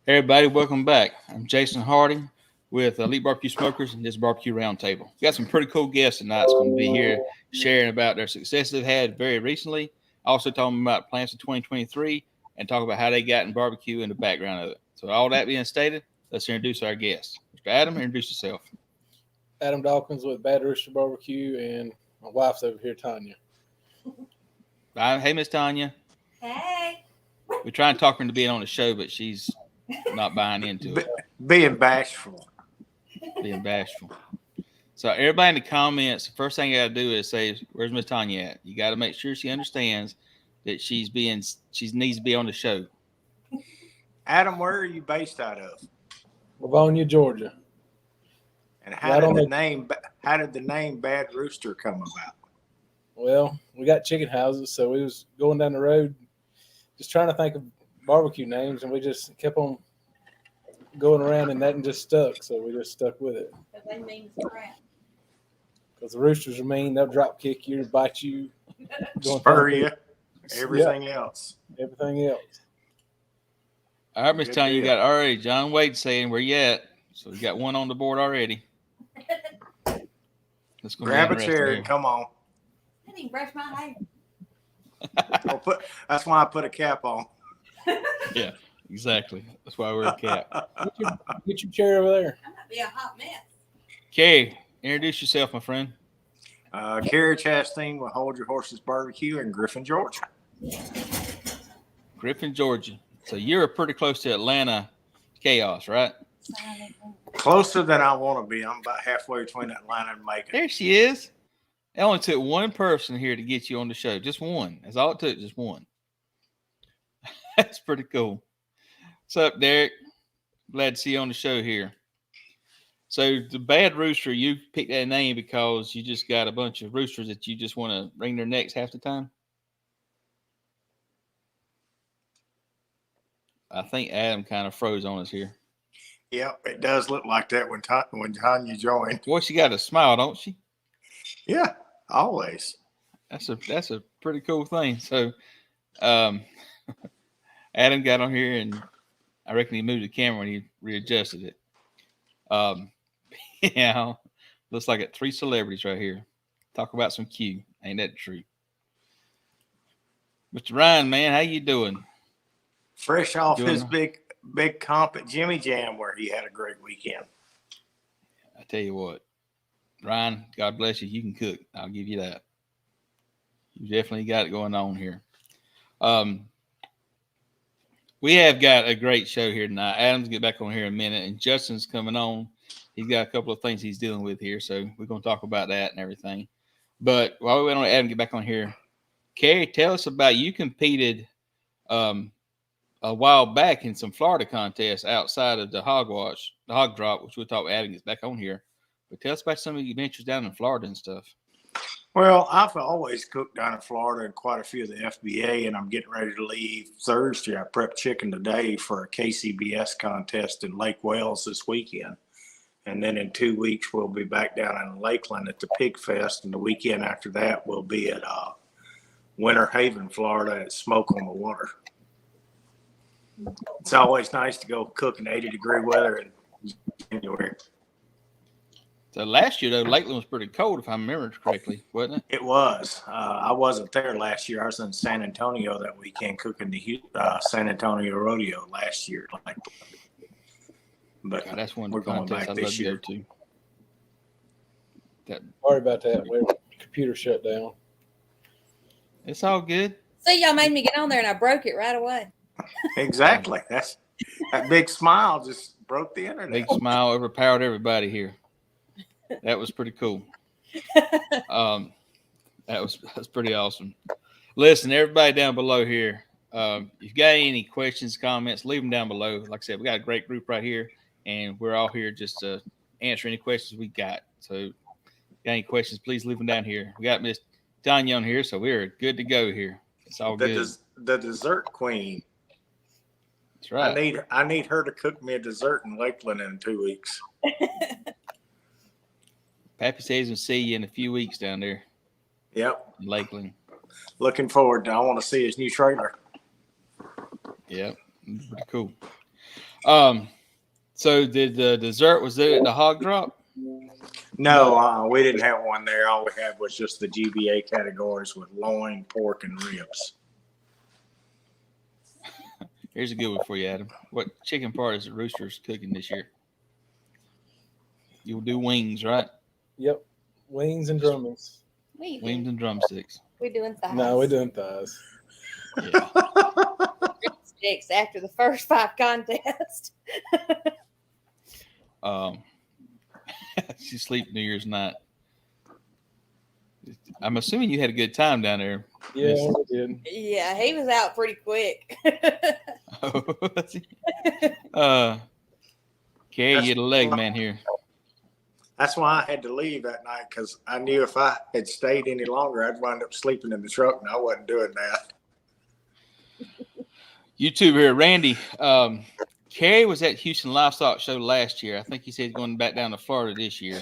Hey everybody, welcome back. I'm Jason Harding with EliteBBQ Smokers and this barbecue roundtable. We got some pretty cool guests tonight that's going to be here sharing about their successes they've had very recently. Also talking about plans for 2023 and talk about how they got in barbecue and the background of it. So all that being stated, let's introduce our guests. Mr. Adam, introduce yourself. Adam Dawkins with Bad Rooster BBQ, and my wife's over here, Tanya. Hey, Miss Tanya. Hey. We're trying to talk her into being on the show, but she's not buying into it. Being bashful. So everybody in the comments, the first thing you got to do is say, "Where's Miss Tanya at?" You got to make sure she understands that she needs to be on the show. Adam, where are you based out of? Livonia, Georgia. And how did the name Bad Rooster come about? Well, we got chicken houses, so we was going down the road just trying to think of barbecue names, and we just kept on going around, and that just stuck. So we just stuck with it. They mean crap. Because the roosters are mean; they'll drop kick you, bite you, spur you, everything else. Everything else. All right, Miss Tanya, you got already John Wade saying where you at. So we got one on the board already. Let's go grab a chair and come on. I didn't even brush my hair. That's why I put a cap on. Yeah, exactly. That's why we're a cap. Get your chair over there. I might be a hot mess. Carrie, introduce yourself, my friend. Carrie Chastain with Hold Your Horses Barbecue in Griffin, Georgia. Griffin, Georgia. So you're pretty close to Atlanta chaos, right? Closer than I want to be. I'm about halfway between Atlanta and Macon. There she is. It only took one person here to get you on the show. Just one. That's all it took, just one. That's pretty cool. What's up, Derek? Glad to see you on the show here. So the Bad Rooster, you picked that name because you just got a bunch of roosters that you just want to wring their necks half the time? I think Adam kind of froze on us here. Yeah, it does look like that when Tanya joined. Boy, she got a smile, don't she? Yeah, always. That's a pretty cool thing. So Adam got on here, and I reckon he moved the camera when he readjusted it. Yeah, looks like it. 3 celebrities right here. Talk about some Q. Ain't that true? Mr. Ryan, man, how you doing? Fresh off his big comp at Jimmy Jam, where he had a great weekend. I tell you what, Ryan, God bless you. You can cook. I'll give you that. You definitely got it going on here. We have got a great show here tonight. Adam's get back on here in a minute, and Justin's coming on. He's got a couple of things he's dealing with here, so we're going to talk about that and everything. But while we wait on Adam to get back on here, Carrie, tell us about you competed a while back in some Florida contests outside of the Hog Drop, which we'll talk about Adam gets back on here. But tell us about some of your adventures down in Florida and stuff. Well, I've always cooked down in Florida and quite a few of the FBA, and I'm getting ready to leave Thursday. I prepped chicken today for a KCBS contest in Lake Wales this weekend. And then in 2 weeks, we'll be back down in Lakeland at the Pig Fest. And the weekend after that, we'll be at Winter Haven, Florida at Smoke on the Water. It's always nice to go cook in 80-degree weather in January. So last year, though, Lakeland was pretty cold, if I remember correctly, wasn't it? It was. I wasn't there last year. I was in San Antonio that weekend cooking the San Antonio Rodeo last year. But God, that's one we're going back this year. Too. Sorry about that. My computer shut down. It's all good. See, y'all made me get on there, and I broke it right away. Exactly. That big smile just broke the internet. Big smile overpowered everybody here. That was pretty cool. That was pretty awesome. Listen, everybody down below here, if you got any questions, comments, leave them down below. Like I said, we got a great group right here, and we're all here just to answer any questions we got. So, if you got any questions, please leave them down here. We got Miss Tanya on here, so we're good to go here. It's all good. The dessert queen. That's right. I need her to cook me a dessert in Lakeland in 2 weeks. Pappy says we'll see you in a few weeks down there. Yep. In Lakeland. Looking forward to. I want to see his new trailer. Yep. Pretty cool. So did the dessert, was it the Hog Drop? No, we didn't have one there. All we had was just the GBA categories with loin, pork, and ribs. Here's a good one for you, Adam. What chicken part is the Rooster's cooking this year? You'll do wings, right? Yep. Wings and drummings. Wings and drumsticks. We're doing thighs. No, we're doing thighs. Yeah. Sticks after the first 5 contests. She sleep New Year's night. I'm assuming you had a good time down there. Yeah, we did. Yeah, he was out pretty quick. Carrie, you're the leg man here. That's why I had to leave that night, because I knew if I had stayed any longer, I'd wind up sleeping in the truck, and I wasn't doing that. YouTube here, Randy. Carrie was at Houston Livestock Show last year. I think he said he's going back down to Florida this year.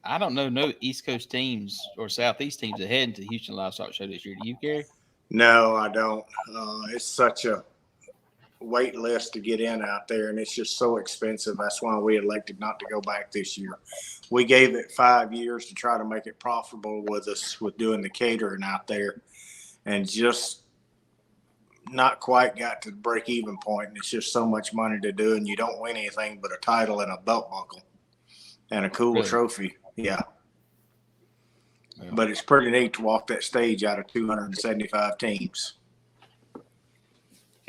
I don't know no East Coast teams or Southeast teams that heading to the Houston Livestock Show this year. Do you, Carrie? No, I don't. It's such a wait list to get in out there, and it's just so expensive. That's why we elected not to go back this year. We gave it 5 years to try to make it profitable with us with doing the catering out there, and just not quite got to the break-even point. And it's just so much money to do, and you don't win anything but a title and a belt buckle and a cool trophy. Yeah. But it's pretty neat to walk that stage out of 275 teams.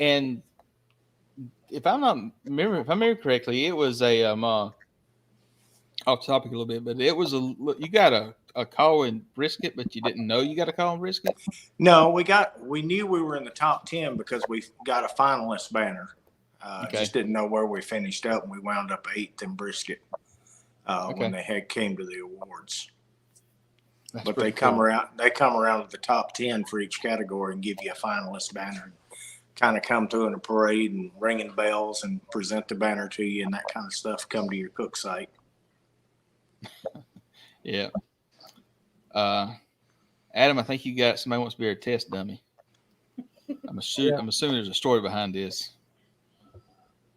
And if I remember correctly, it was a off topic a little bit, but it was you got a call in brisket, but you didn't know you got a call in brisket? No, we knew we were in the top 10 because we got a finalist banner. Just didn't know where we finished up, and we wound up 8th in brisket when they came to the awards. But they come around to the top 10 for each category and give you a finalist banner. Kind of come through in a parade and ringing bells and present the banner to you and that kind of stuff. Come to your cook site. Yeah. Adam, I think you got somebody wants to be a test dummy. I'm assuming there's a story behind this.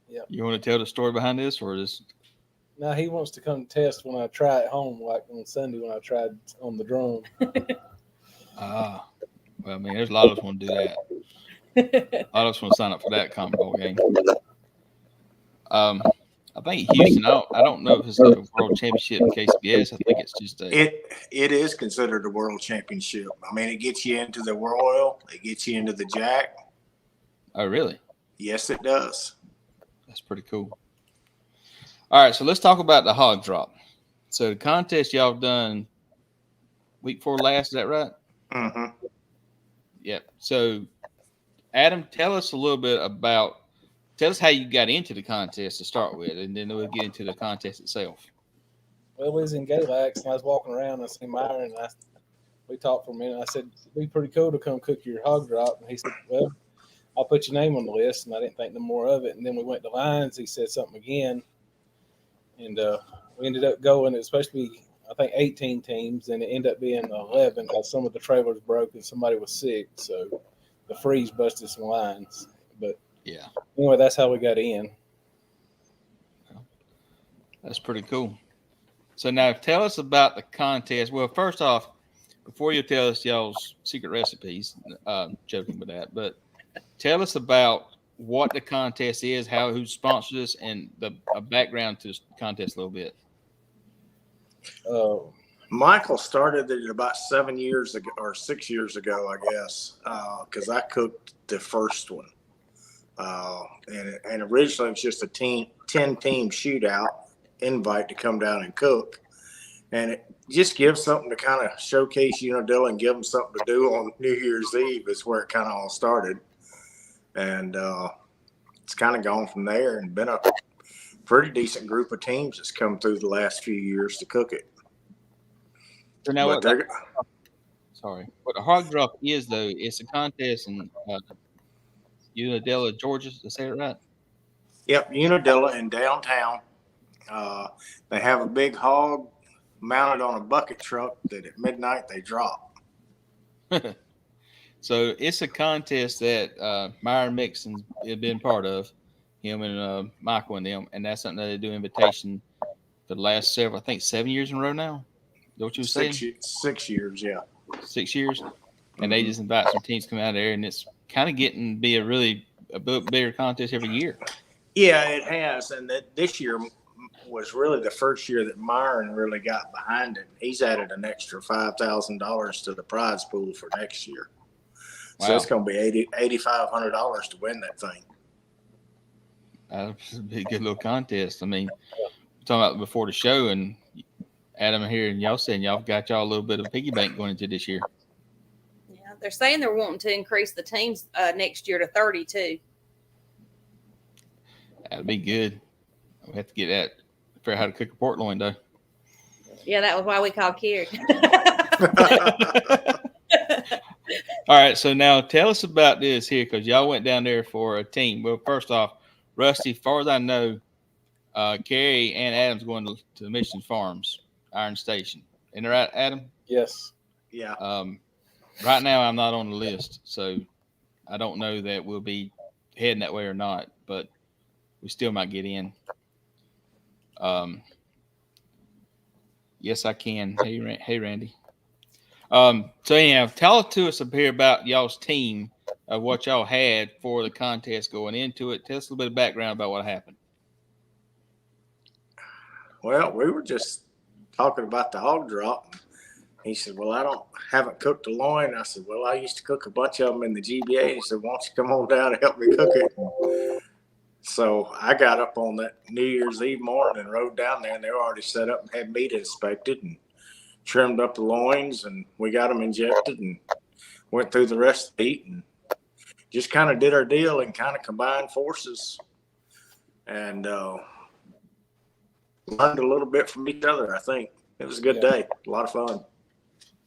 Yeah. You want to tell the story behind this, or just? No, he wants to come test when I try at home, like on Sunday when I tried on the drum. Well, I mean, there's a lot of us want to do that. A lot of us want to sign up for that combo game. I think Houston. I don't know if it's a world championship in KCBS. I think it's just It is considered a world championship. I mean, it gets you into the Royal. It gets you into the Jack. Oh, really? Yes, it does. That's pretty cool. All right, so let's talk about the Hog Drop. So the contest y'all done week 4 last, is that right? Mm-hmm. Yep. So, Adam, tell us a little bit tell us how you got into the contest to start with, and then we'll get into the contest itself. Well, we was in Galax, and I was walking around, and I seen Myron, and we talked for a minute. I said, it'd be pretty cool to come cook your hog drop. And he said, well, I'll put your name on the list, and I didn't think no more of it. And then we went to lines. He said something again, and we ended up going. It was supposed to be, I think, 18 teams, and it ended up being 11 because some of the trailers broke and somebody was sick, so the freeze busted some lines. But yeah, anyway, that's how we got in. That's pretty cool. So now tell us about the contest. Well, first off, before you tell us y'all's secret recipes, joking with that, but tell us about what the contest is, who sponsors this, and a background to the contest a little bit. Michael started it about 7 years ago or 6 years ago, I guess, because I cooked the first one. And originally it was just a 10-team shootout invite to come down and cook. And it just gives something to kind of showcase Unadilla and give them something to do on New Year's Eve is where it kind of all started. And it's kind of gone from there and been a pretty decent group of teams that's come through the last few years to cook it. So now what the Hog Drop is, though, it's a contest in Unadilla, Georgia. Did I say it right? Yep, Unadilla in downtown. They have a big hog mounted on a bucket truck that at midnight they drop. So it's a contest that Myron Mixon has been part of. him and Michael and them, and that's something that they do invitation for the last several, I think 7 years in a row now. Is that what you were saying? 6 years, yeah. 6 years, and they just invite some teams to come out there, and it's kind of getting to be a bigger contest every year. Yeah, it has, and this year was really the first year that Myron really got behind it. He's added an extra $5,000 to the prize pool for next year. Wow. So it's going to be $8,500 to win that thing. It's a good little contest. I mean, we're talking about before the show, and Adam here and y'all saying y'all got y'all a little bit of piggy bank going into this year. Yeah, they're saying they're wanting to increase the teams next year to 30 too. That'd be good. We have to get that. Figure out how to cook a pork loin, though. Yeah, that was why we called Kerry. All right, so now tell us about this here, because y'all went down there for a team. Well, first off, Rusty, as far as I know, Kerry and Adam's going to Mission Farms, Iron Station. Isn't that right, Adam? Yes. Yeah. Right now, I'm not on the list, so I don't know that we'll be heading that way or not, but we still might get in. Yes, I can. Hey, Randy. So anyhow, tell to us up here about y'all's team, of what y'all had for the contest going into it. Tell us a little bit of background about what happened. Well, we were just talking about the Hog Drop. He said, well, I haven't cooked a loin. I said, well, I used to cook a bunch of them in the GBA. He said, why don't you come on down and help me cook it? So I got up on that New Year's Eve morning and rode down there, and they were already set up and had meat inspected and trimmed up the loins, and we got them injected and went through the rest of the meat and just kind of did our deal and kind of combined forces and learned a little bit from each other. I think it was a good day, a lot of fun.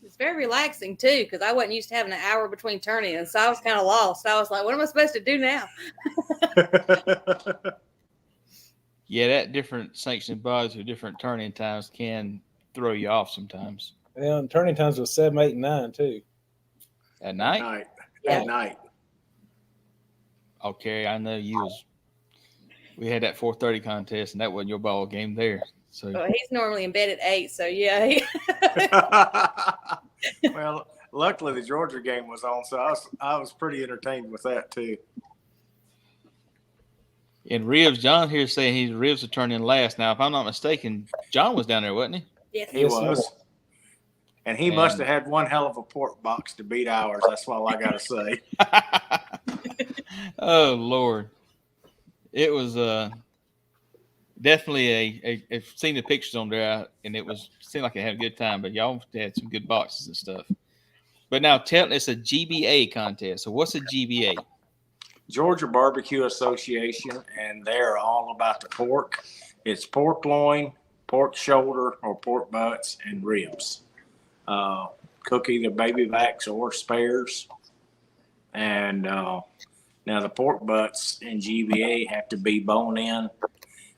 It's very relaxing too, because I wasn't used to having an hour between turn-ins, so I was kind of lost. I was like, what am I supposed to do now? Yeah, that different sanctioned bodies with different turn-in times can throw you off sometimes. Yeah, and turning times was 7, 8, and 9 too. At night? At night. Okay, I know we had that 4:30 contest, and that wasn't your ball game there. So He's normally in bed at 8, so yeah. Well, luckily the Georgia game was on, so I was pretty entertained with that too. And Ribs, John here saying Ribs will turn in last. Now, if I'm not mistaken, John was down there, wasn't he? Yes, He was. And he must have had one hell of a pork box to beat ours. That's all I got to say. Oh, Lord. It was definitely I've seen the pictures on there, and seemed like they had a good time, but y'all had some good boxes and stuff. But now it's a GBA contest. So what's a GBA? Georgia Barbecue Association, and they're all about the pork. It's pork loin, pork shoulder, or pork butts, and ribs. Cook either baby backs or spares. And now the pork butts in GBA have to be bone in,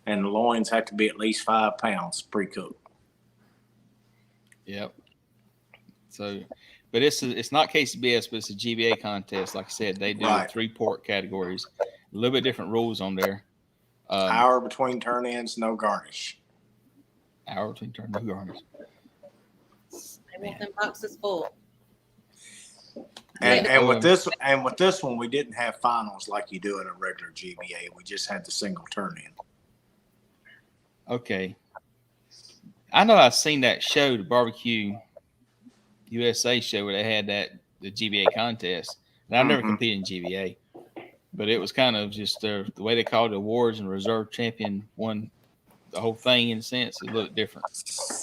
and the loins have to be at least 5 pounds pre-cooked. Yep. So, but it's not KCBS, but it's a GBA contest. Like I said, they do 3 pork categories. A little bit different rules on there. Hour between turn-ins, no garnish. Hour between no garnish. They want them boxes full. And with this one, we didn't have finals like you do in a regular GBA. We just had the single turn-in. Okay. I know I've seen that show, the BBQ USA show, where they had the GBA contest. And I've never competed in GBA, but it was kind of just the way they called it awards, and reserve champion won the whole thing in a sense. It looked different.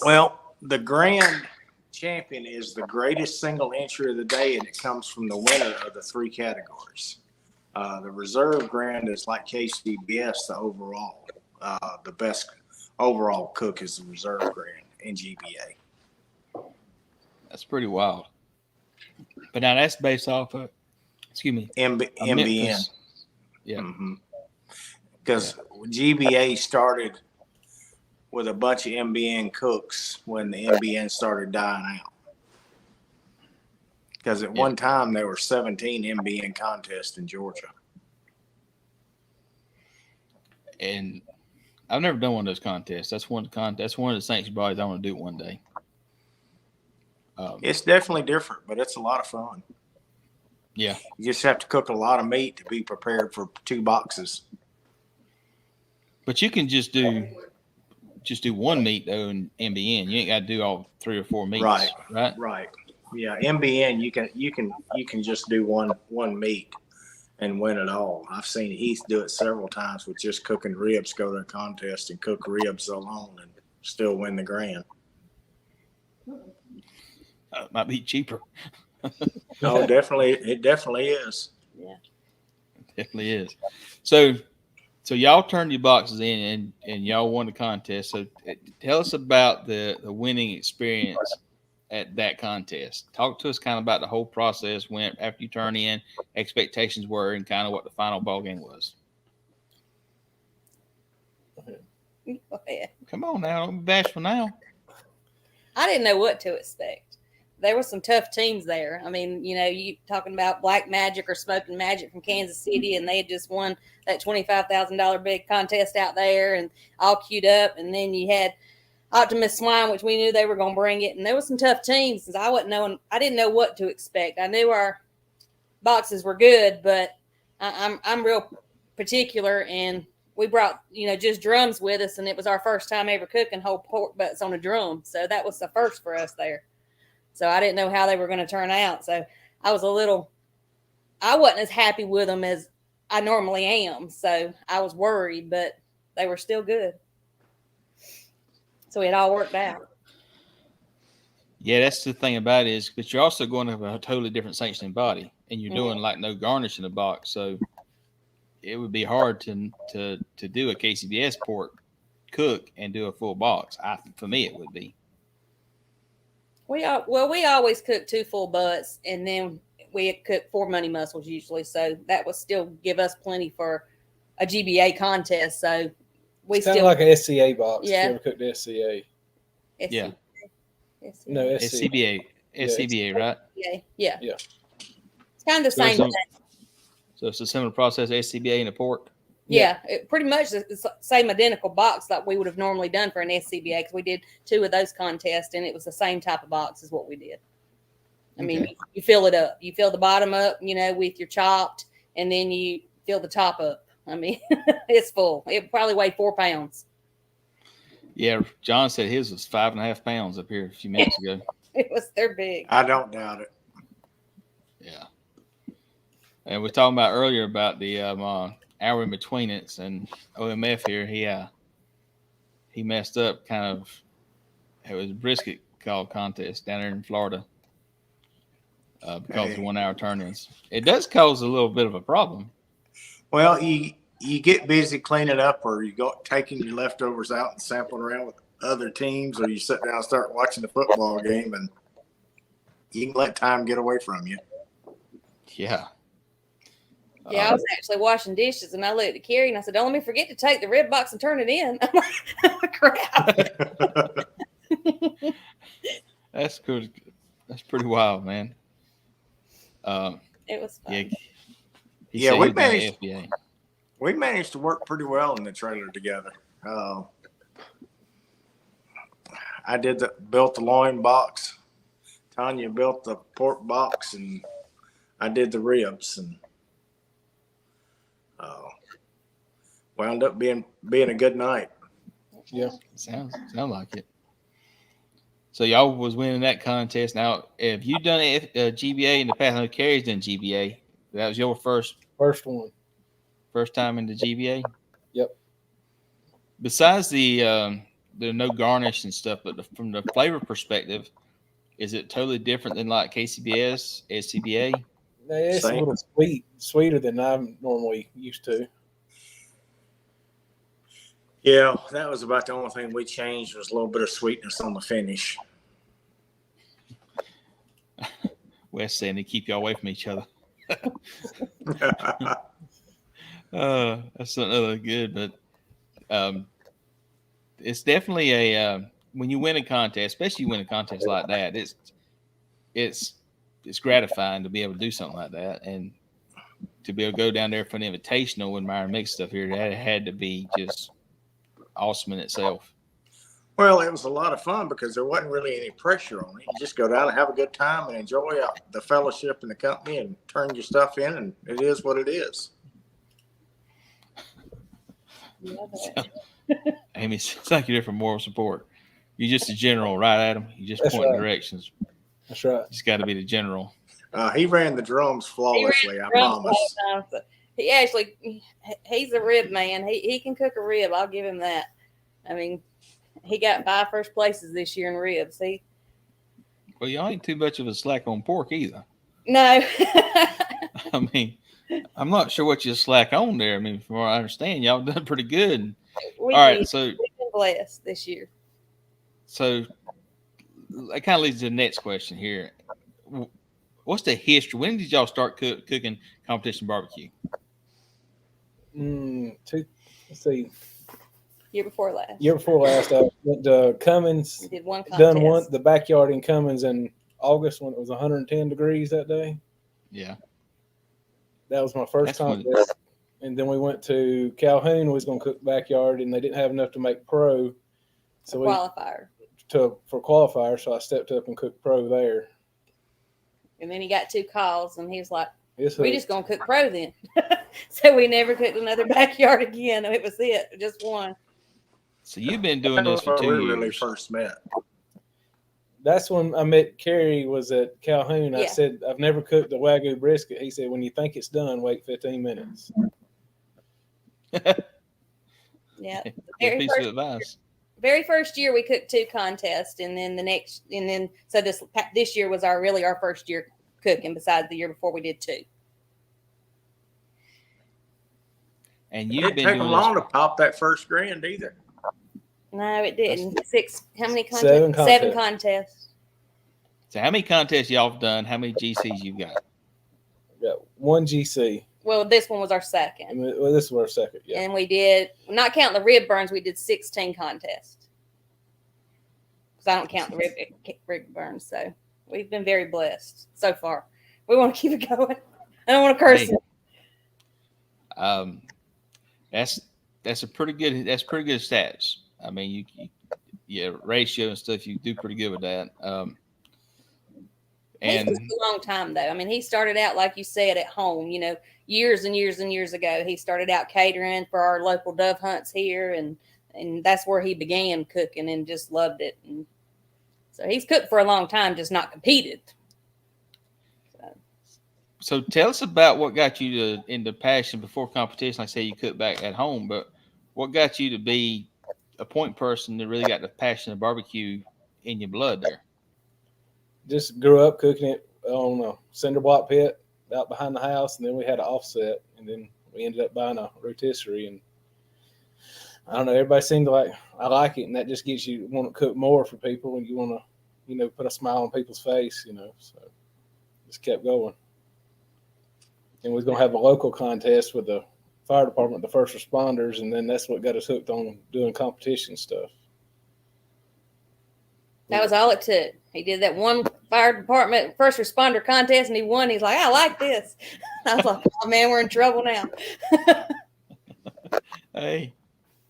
Well, the grand champion is the greatest single entry of the day, and it comes from the winner of the 3 categories. The reserve grand is like KCBS, the overall. The best overall cook is the reserve grand in GBA. That's pretty wild. But now that's based off of, MBN. Yeah. Because GBA started with a bunch of MBN cooks when the MBN started dying out. Because at one time there were 17 MBN contests in Georgia. And I've never done one of those contests. That's one of the sanctioned bodies I want to do one day. It's definitely different, but it's a lot of fun. Yeah. You just have to cook a lot of meat to be prepared for 2 boxes. But you can just do one meat though and be in. You ain't got to do all 3 or 4 meats. Right. Yeah, MBN you can just do one meat and win it all. I've seen Heath do it several times with just cooking ribs, go to a contest and cook ribs alone and still win the grand. It might be cheaper. No, it definitely is. Yeah. It definitely is. So y'all turned your boxes in and y'all won the contest. So tell us about the winning experience at that contest. Talk to us kind of about the whole process went after you turn in, expectations were, and kind of what the final ball game was. Go ahead. Come on now, don't be bashful now. I didn't know what to expect. There were some tough teams there. I mean, you talking about Black Magic or Smoking Magic from Kansas City, and they had just won that $25,000 big contest out there and all queued up. And then you had Optimus Swine, which we knew they were going to bring it. And there were some tough teams since I didn't know what to expect. I knew our boxes were good, but I'm real particular, and we brought, just drums with us, and it was our first time ever cooking whole pork butts on a drum. So that was the first for us there. So I didn't know how they were going to turn out. So I wasn't as happy with them as I normally am. So I was worried, but they were still good. So it all worked out. Yeah, that's the thing about it is, but you're also going to have a totally different sanctioning body, and you're doing like no garnish in the box. So it would be hard to do a KCBS pork cook and do a full box. For me, it would be. We always cook 2 full butts, and then we cook 4 money muscles usually. So that would still give us plenty for a GBA contest. So it's kind of like an SCA box. Yeah. If you ever cooked the SCA. Yeah. No, SCBA. SCBA, right? Yeah. Yeah. It's kind of the same thing. So it's a similar process, SCBA and a pork? Yeah, it pretty much the same identical box that we would have normally done for an SCBA, because we did 2 of those contests, and it was the same type of box as what we did. I mean, you fill it up. You fill the bottom up, with your chopped, and then you fill the top up. I mean, it's full. It probably weighed 4 pounds. Yeah, John said his was 5.5 pounds up here a few minutes ago. They're big. I don't doubt it. Yeah. And we're talking about earlier about the hour in between it, and OMF here, he messed up kind of. It was a brisket called contest down there in Florida because of 1 hour turn-ins. It does cause a little bit of a problem. Well, you get busy cleaning up, or you go taking your leftovers out and sampling around with other teams, or you sit down and start watching the football game, and you can let time get away from you. Yeah. Yeah, I was actually washing dishes, and I looked at Carrie, and I said, "Don't let me forget to take the rib box and turn it in." I'm like, crap. That's good. That's pretty wild, man. It was fun. Yeah, we managed to work pretty well in the trailer together. I built the loin box. Tanya built the pork box, and I did the ribs, and wound up being a good night. Yeah, sounds like it. So y'all was winning that contest. Now, have you done GBA in the past? I know Carrie's done GBA. That was your first one. First time in the GBA? Yep. Besides the no garnish and stuff, but from the flavor perspective, is it totally different than like KCBS, SCBA? It's a little sweeter than I'm normally used to. Yeah, that was about the only thing we changed, was a little bit of sweetness on the finish. Wes saying to keep you away from each other. That's another good, but it's definitely when you win a contest, especially you win a contest like that, it's gratifying to be able to do something like that, and to be able to go down there for an invitational with Myron Mix stuff here, that had to be just awesome in itself. Well, it was a lot of fun because there wasn't really any pressure on it. You just go down and have a good time and enjoy the fellowship and the company and turn your stuff in, and it is what it is. Amy, thank you for moral support. You're just a general, right, Adam? You just That's point right. directions. That's right. Just got to be the general. He ran the drums flawlessly, I promise. He's a rib man. He can cook a rib. I'll give him that. I mean, he got 5 first places this year in ribs. Well, y'all ain't too much of a slack on pork either. No. I mean, I'm not sure what you slack on there. I mean, from what I understand, y'all done pretty good. All right, so we've been blessed this year. So that kind of leads to the next question here. What's the history? When did y'all start cooking competition barbecue? Let's see. Year before last. I went to Cummins. We did one contest. Done the backyard in Cummins in August when it was 110 degrees that day. Yeah. That was my first contest. And then we went to Calhoun. We was going to cook backyard, and they didn't have enough to make pro. So qualifier. For qualifier, so I stepped up and cooked pro there. And then he got 2 calls, and he was like, we just going to cook pro then. So we never cooked another backyard again. It was just one. So you've been doing this for 2 years. We really first met. That's when I met Kerry, was at Calhoun. I said, I've never cooked a Wagyu brisket. He said, when you think it's done, wait 15 minutes. Yeah. Very first year we cooked 2 contests, and then so this year was our first year cooking, besides the year before we did 2. And you've been doing long to pop that first grand either. No, it didn't. 6. How many contests? 7 contests. So how many contests y'all have done? How many GCs you got? Got 1 GC. Well, this one was our second. Well, this was our second, yeah. And we did, not counting the rib burns, we did 16 contests. Because I don't count the rib burns, so we've been very blessed so far. We want to keep it going. I don't want to curse it. That's pretty good stats. I mean, you ratio and stuff, you do pretty good with that. And it took a long time though. I mean, he started out, like you said, at home, years and years and years ago. He started out catering for our local dove hunts here, and that's where he began cooking and just loved it. And so he's cooked for a long time, just not competed. So tell us about what got you into passion before competition. Like I say, you cook back at home, but what got you to be a point person that really got the passion of barbecue in your blood there? Just grew up cooking it on a cinder block pit out behind the house, and then we had an offset, and then we ended up buying a rotisserie. And I don't know, everybody seemed to I like it, and that just gets you want to cook more for people, and you want to, put a smile on people's face, so just kept going. And we was going to have a local contest with the fire department, the first responders, and then that's what got us hooked on doing competition stuff. That was all it took. He did that one fire department first responder contest, and he won. He's like, I like this. I was like, oh, man, we're in trouble now. Hey,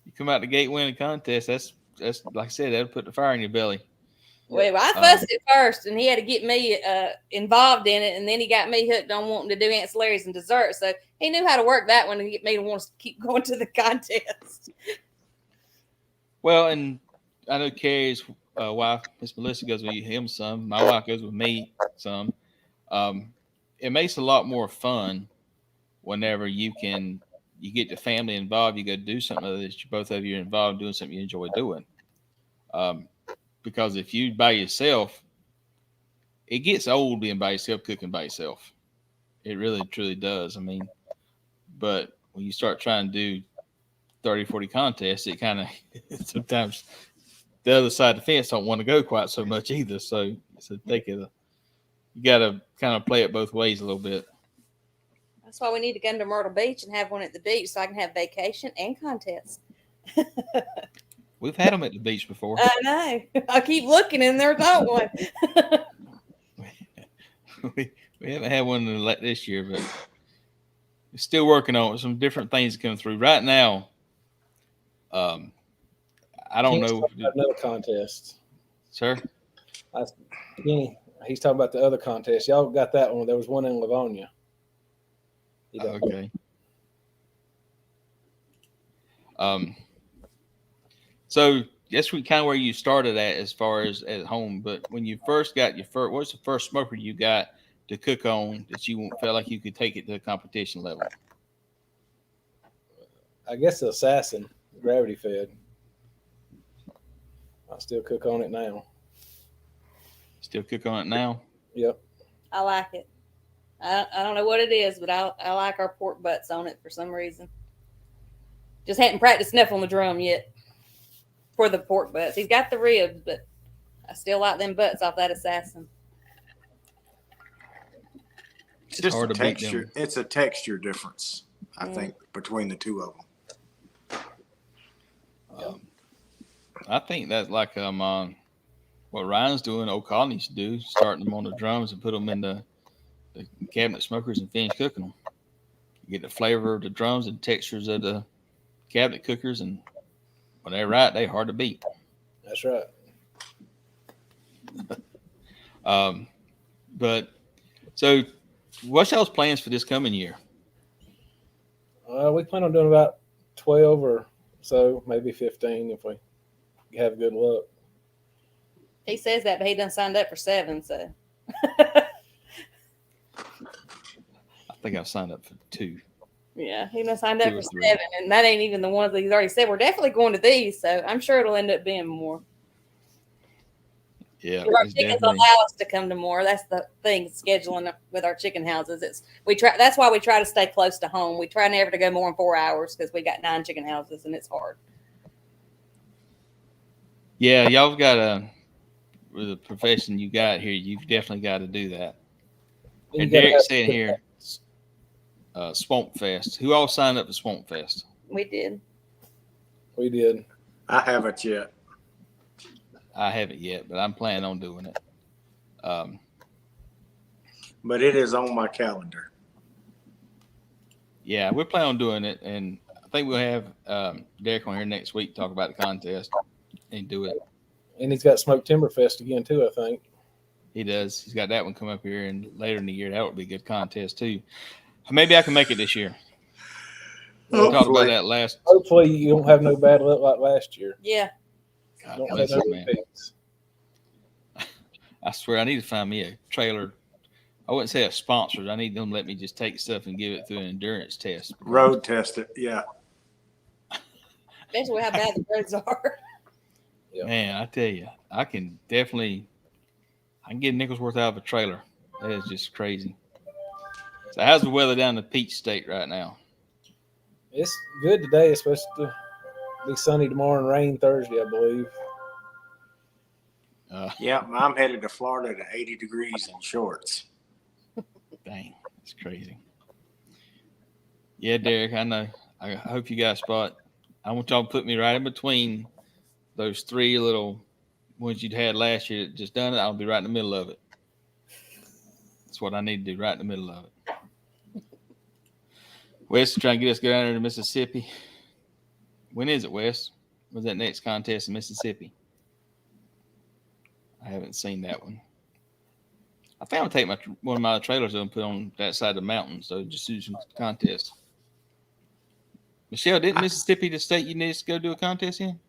you come out the gate winning contest. That's like I said, that'll put the fire in your belly. Well, I fussed it first, and he had to get me involved in it, and then he got me hooked on wanting to do ancillaries and desserts. So he knew how to work that one to get me to want to keep going to the contest. Well, and I know Carrie's wife, Miss Melissa, goes with him some. My wife goes with me some. It makes it a lot more fun whenever you get the family involved. You go do something that both of you are involved doing something you enjoy doing. Because if you by yourself, it gets old being by yourself, cooking by yourself. It really, truly does. I mean, but when you start trying to do 30, 40 contests, it kind of sometimes the other side of the fence don't want to go quite so much either. So you got to kind of play it both ways a little bit. That's why we need to come to Myrtle Beach and have one at the beach so I can have vacation and contest. We've had them at the beach before. I know. I keep looking and there's not one. we haven't had one this year, but Still working on it. Some different things coming through right now. I don't know, another contest, sir. Kenny, he's talking about the other contest. Y'all got that one. There was one in Livonia. Okay. So that's kind of where you started at as far as at home. But when you first got what's the first smoker you got to cook on that you felt like you could take it to the competition level? I guess the Assassin, gravity fed. I still cook on it now. Still cook on it now? Yep. I like it. I don't know what it is, but I like our pork butts on it for some reason. Just hadn't practiced enough on the drum yet for the pork butts. He's got the ribs, but I still like them butts off that Assassin. It's just hard a to beat texture. them. It's a texture difference, I think, between the two of them. I think that's like what Ryan's doing, Old Colony should do, starting them on the drums and put them in the cabinet smokers and finish cooking them. You get the flavor of the drums and textures of the cabinet cookers, and when they're right, they're hard to beat. That's right. But so what's y'all's plans for this coming year? We plan on doing about 12 or so, maybe 15 if we have good luck. He says that, but he done signed up for 7, so. I think I've signed up for 2. Yeah, he done signed up 2 or for 3. 7, and that ain't even the ones that he's already said. We're definitely going to these, so I'm sure it'll end up being more. Yeah, Our it's chickens definitely. allow us to come to more. That's the thing, scheduling with our chicken houses. That's why we try to stay close to home. We try never to go more than 4 hours because we got 9 chicken houses and it's hard. Yeah, y'all got with the profession you got here, you've definitely got to do that. And Derek's saying here, Swamp Fest. Who all signed up for Swamp Fest? We did. We did. I haven't yet. I haven't yet, but I'm planning on doing it. But it is on my calendar. Yeah, we're planning on doing it, and I think we'll have Derek on here next week to talk about the contest and do it. And he's got Smoke Timber Fest again too, I think. He does. He's got that one come up here, and later in the year that would be a good contest too. Maybe I can make it this year. We talked about that last. Hopefully you don't have no bad luck like last year. Yeah. God Don't bless have it, no man. repeats. I swear I need to find me a trailer. I wouldn't say a sponsor. I need them to let me just take stuff and give it through an endurance test. Road test it, yeah. Especially how bad the roads are. Yeah. Man, I tell you, I can get a nickel's worth out of a trailer. That is just crazy. So how's the weather down in the Peach State right now? It's good today. It's supposed to be sunny tomorrow and rain Thursday, I believe. Yeah, I'm headed to Florida to 80 degrees in shorts. Dang, it's crazy. Yeah, Derek, I know. I hope you got a spot. I want y'all to put me right in between those 3 little ones you'd had last year that just done it. I'll be right in the middle of it. That's what I need to do, right in the middle of it. Wes is trying to get us to go down there to Mississippi. When is it, Wes? When's that next contest in Mississippi? I haven't seen that one. I think I'm going to take one of my trailers and put on that side of the mountain, so just do some contests. Michelle, didn't Mississippi the state you need to go do a contest in?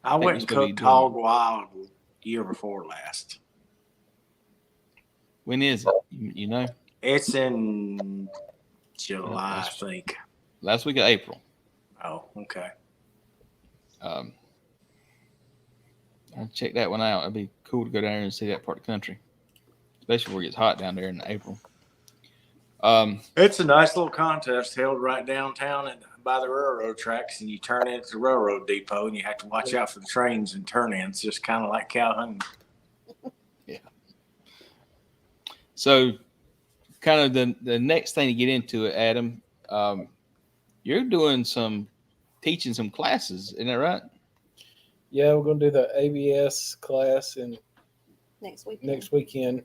I went and cooked Hog Wild year before last. When is it? You know? It's in July, I think. Last week of April. Oh, okay. I'll check that one out. It'd be cool to go down there and see that part of the country, especially where it gets hot down there in April. It's a nice little contest held right downtown by the railroad tracks, and you turn into the railroad depot, and you have to watch out for the trains and turn-ins, just kind of like Calhoun. Yeah. So, kind of the next thing to get into it, Adam, you're doing teaching some classes, isn't that right? Yeah, we're going to do the ABS class Next weekend. next weekend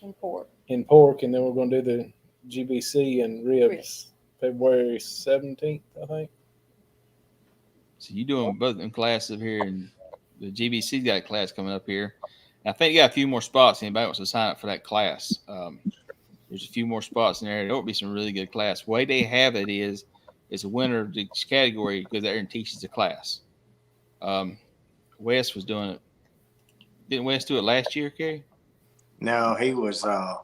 In Port. in Pork, and then we're going to do the GBC and Ribs February 17th, I think. So you doing both of them classes here, and the GBC's got a class coming up here. I think you got a few more spots. Anybody wants to sign up for that class? There's a few more spots in there. There will be some really good class. The way they have it is a winner of each category goes there and teaches the class. Wes was doing it. Didn't Wes do it last year, Kerry? No, he was the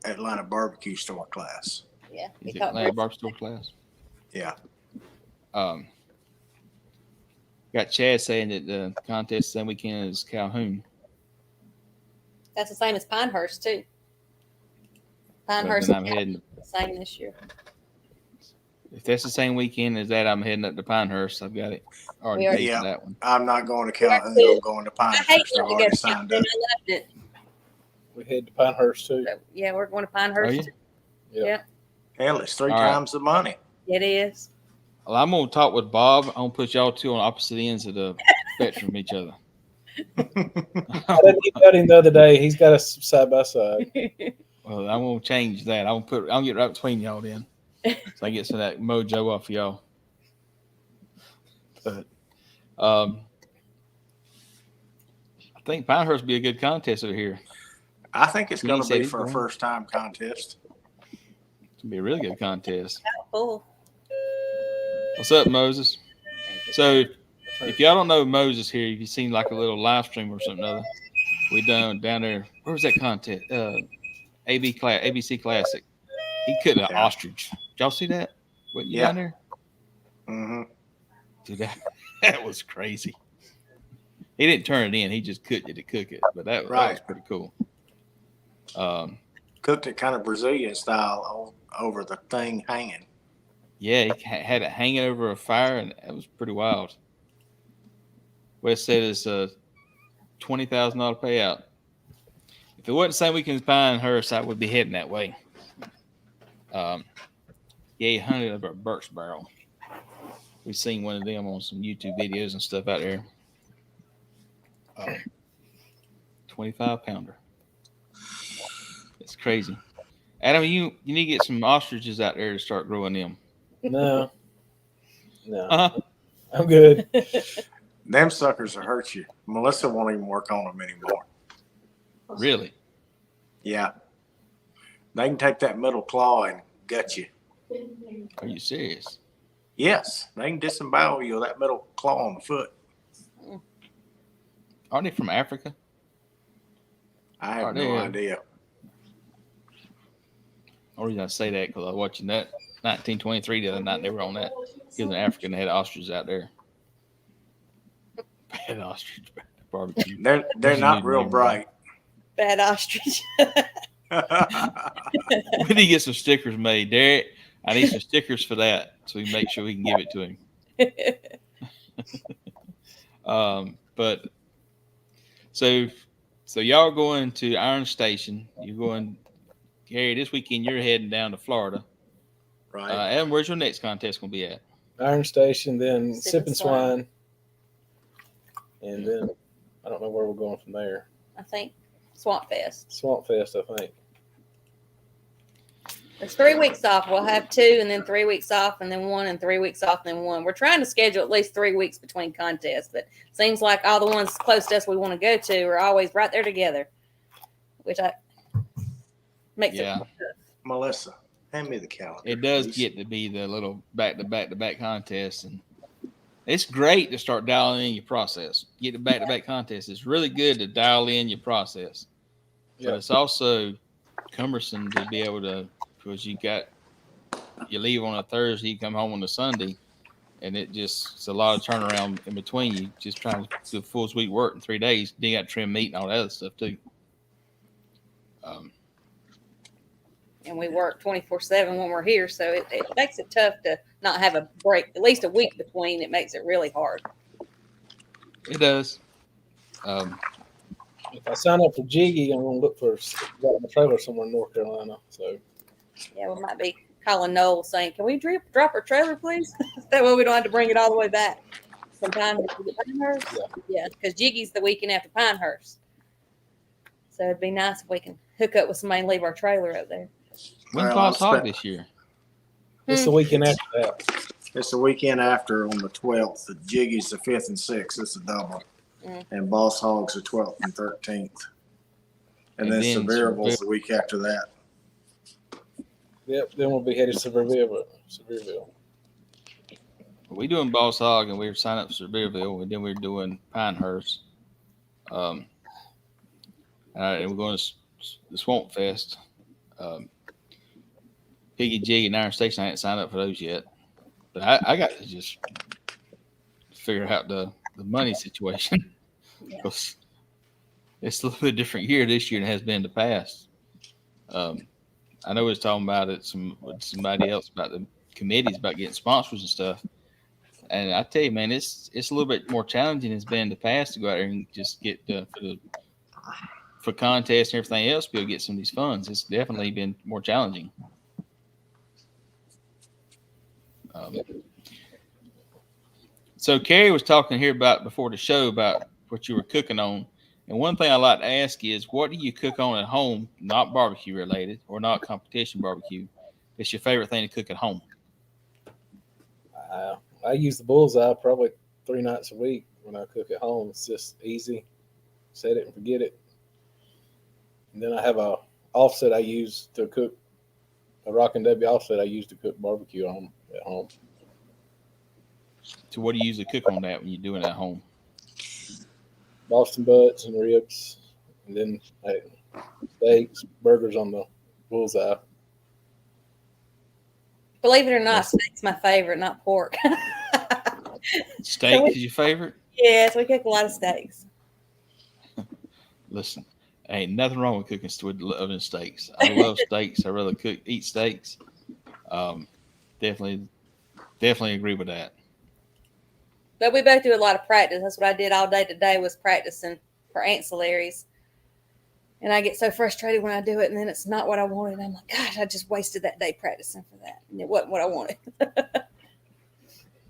Atlanta barbecue store class. Yeah. Is it Atlanta barbecue store class? Yeah. Got Chad saying that the contest same weekend is Calhoun. That's the same as Pinehurst too. But Pinehurst then I'm heading. the same this year. If that's the same weekend as that, I'm heading up to Pinehurst. I've got it already paid for that one. I'm not going to Calhoun. I'm going to Pinehurst. I hate I've to go already to signed Calhoun. up. I loved it. We head to Pinehurst too. So, yeah, we're going to Pinehurst. Are you? Too. Yeah. Yeah, Hell, it's three All right. times the money. it is. Well, I'm going to talk with Bob. I'm going to put y'all two on opposite ends of the spectrum from each other. I didn't got him the other day. He's got us side by side. Well, I'm going to change that. I'll get right between y'all then. So I get some of that mojo off of y'all. But I think Pinehurst will be a good contest over here. I think it's You going to said be he's for a going? first-time contest. It's going to be a really good contest. Cool. What's up, Moses? So if y'all don't know Moses here, if you've seen like a little live stream or something other, we done down there. Where was that contest? ABC Classic. He cut an ostrich. Did y'all see that? What, you down there? Mm-hmm. Dude, that was crazy. He didn't turn it in. He just cooked it to cook it. But that was pretty cool. Cooked it kind of Brazilian style over the thing hanging. Yeah, he had it hanging over a fire, and it was pretty wild. Wes said it's a $20,000 payout. If it wasn't the same weekend as Pinehurst, I would be heading that way. Yeah, hunted over a Burke's barrel. We've seen one of them on some YouTube videos and stuff out there. 25-pounder. It's crazy. Adam, you need to get some ostriches out there to start growing them. No. Uh-huh. I'm good. Them suckers will hurt you. Melissa won't even work on them anymore. Really? Yeah. They can take that middle claw and gut you. Are you serious? Yes. They can disembowel you with that middle claw on the foot. Aren't they from Africa? I have no idea. The reason I say that because I was watching that 1923 the other night. They were on that. He was an African. They had ostriches out there. Bad ostrich barbecue. They're not real bright. Bad ostrich. We need to get some stickers made, Derek. I need some stickers for that, so we make sure we can give it to him. But so y'all are going to Iron Station. You're going, Gary. This weekend you're heading down to Florida. Right. Adam, where's your next contest going to be at? Iron Station, then Sippin' Sippin' Swine. And then I don't know where we're going from there. I think Swamp Fest. Swamp Fest, I think. There's 3 weeks off. We'll have 2 and then 3 weeks off and then 1 and 3 weeks off and then 1. We're trying to schedule at least 3 weeks between contests, but it seems like all the ones close to us we want to go to are always right there together, which makes it tough. Melissa, hand me the calendar. It does please. get to be the little back-to-back contests, and it's great to start dialing in your process. Get the back-to-back contests. It's really good to dial in your process, but it's also cumbersome to be able to, because you leave on a Thursday, you come home on a Sunday, and it's a lot of turnaround in between. You just trying to do a full week work in 3 days. Then you got trim meat and all that other stuff too. And we work 24/7 when we're here, so it makes it tough to not have a break, at least a week between. It makes it really hard. It does. If I sign up for Jiggy, I'm going to look for a trailer somewhere in North Carolina. So Yeah, we might be calling Noel saying, "Can we drop our trailer, please?" That way we don't have to bring it all the way back. Sometimes Pinehurst, yeah, because Jiggy's the weekend after Pinehurst, so it'd be nice if we can hook up with somebody and leave our trailer up there. When's Well, Boss I'm Hog spent- this year? It's the weekend after that. It's the weekend after on the 12th. The Jiggy's the 5th and 6th. It's a double. And Boss Hog's the 12th and 13th. And then Sevierville's the week after that. Yep. Then we'll be headed to Sevierville. We doing Boss Hog, and we were signing up for Sevierville, and then we were doing Pinehurst. And we're going to the Swamp Fest. Piggy Jig and Iron Station. I ain't signed up for those yet, but I got to just figure out the money situation because it's a little bit different year this year than it has been in the past. I know we was talking about it with somebody else about the committees about getting sponsors and stuff. And I tell you, man, it's a little bit more challenging than it's been in the past to go out there and just get for contests and everything else to be able to get some of these funds. It's definitely been more challenging. So Carrie was talking here about before the show about what you were cooking on. And one thing I'd like to ask is, what do you cook on at home, not barbecue related or not competition barbecue? It's your favorite thing to cook at home. I use the bullseye probably 3 nights a week when I cook at home. It's just easy. Set it and forget it. And then I have a offset I use to cook, a Rockin' W offset I use to cook barbecue on at home. So what do you usually cook on that when you're doing it at home? Boston butts and ribs, and then steaks, burgers on the bullseye. Believe it or not, steak's my favorite, not pork. Steak is your favorite? Yes, we cook a lot of steaks. Listen, ain't nothing wrong with cooking with loving steaks. I love steaks. I rather eat steaks. Definitely agree with that. But we both do a lot of practice. That's what I did all day today was practicing for ancillaries. And I get so frustrated when I do it, and then it's not what I wanted. I'm like, gosh, I just wasted that day practicing for that. And it wasn't what I wanted.